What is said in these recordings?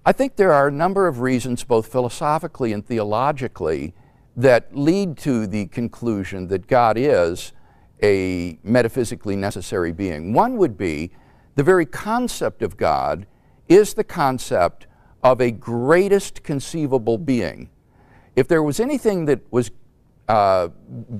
I think there are a number of reasons, both philosophically and theologically, that lead to the conclusion that God is a metaphysically necessary being. One would be the very concept of God is the concept of a greatest conceivable being. If there was anything that was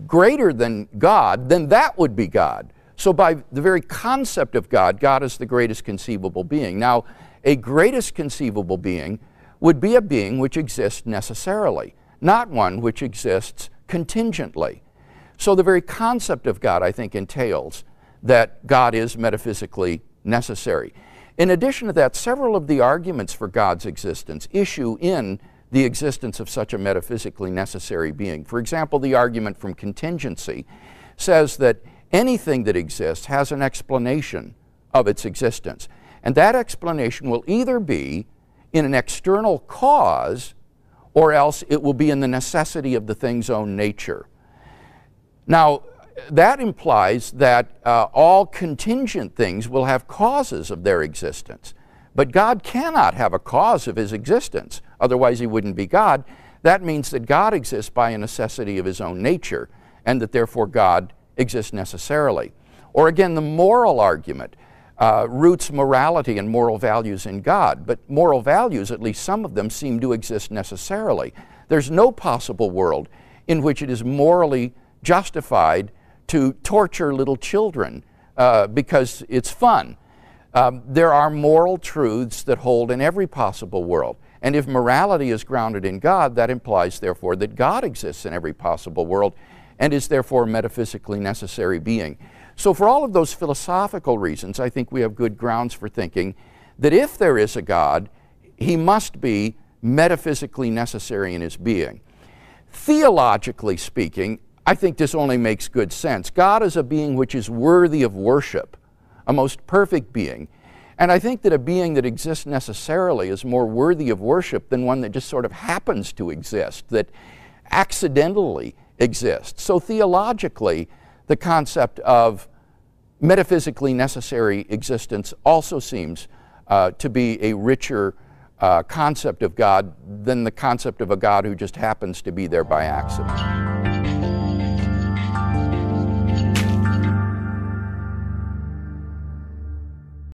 greater than God, then that would be God. So by the very concept of God, God is the greatest conceivable being. Now, a greatest conceivable being would be a being which exists necessarily, not one which exists contingently. So the very concept of God, I think, entails that God is metaphysically necessary. In addition to that, several of the arguments for God's existence issue in the existence of such a metaphysically necessary being. For example, the argument from contingency says that anything that exists has an explanation of its existence. And that explanation will either be in an external cause, or else it will be in the necessity of the thing's own nature. Now, that implies that all contingent things will have causes of their existence. But God cannot have a cause of his existence, otherwise he wouldn't be God. That means that God exists by a necessity of his own nature, and that therefore God exists necessarily. Or again, the moral argument roots morality and moral values in God, but moral values, at least some of them, seem to exist necessarily. There's no possible world in which it is morally justified to torture little children because it's fun. There are moral truths that hold in every possible world. And if morality is grounded in God, that implies, therefore, that God exists in every possible world and is therefore a metaphysically necessary being. So for all of those philosophical reasons, I think we have good grounds for thinking that if there is a God, he must be metaphysically necessary in his being. Theologically speaking, I think this only makes good sense. God is a being which is worthy of worship, a most perfect being. And I think that a being that exists necessarily is more worthy of worship than one that just sort of happens to exist, that accidentally exists. So theologically, the concept of metaphysically necessary existence also seems to be a richer concept of God than the concept of a God who just happens to be there by accident.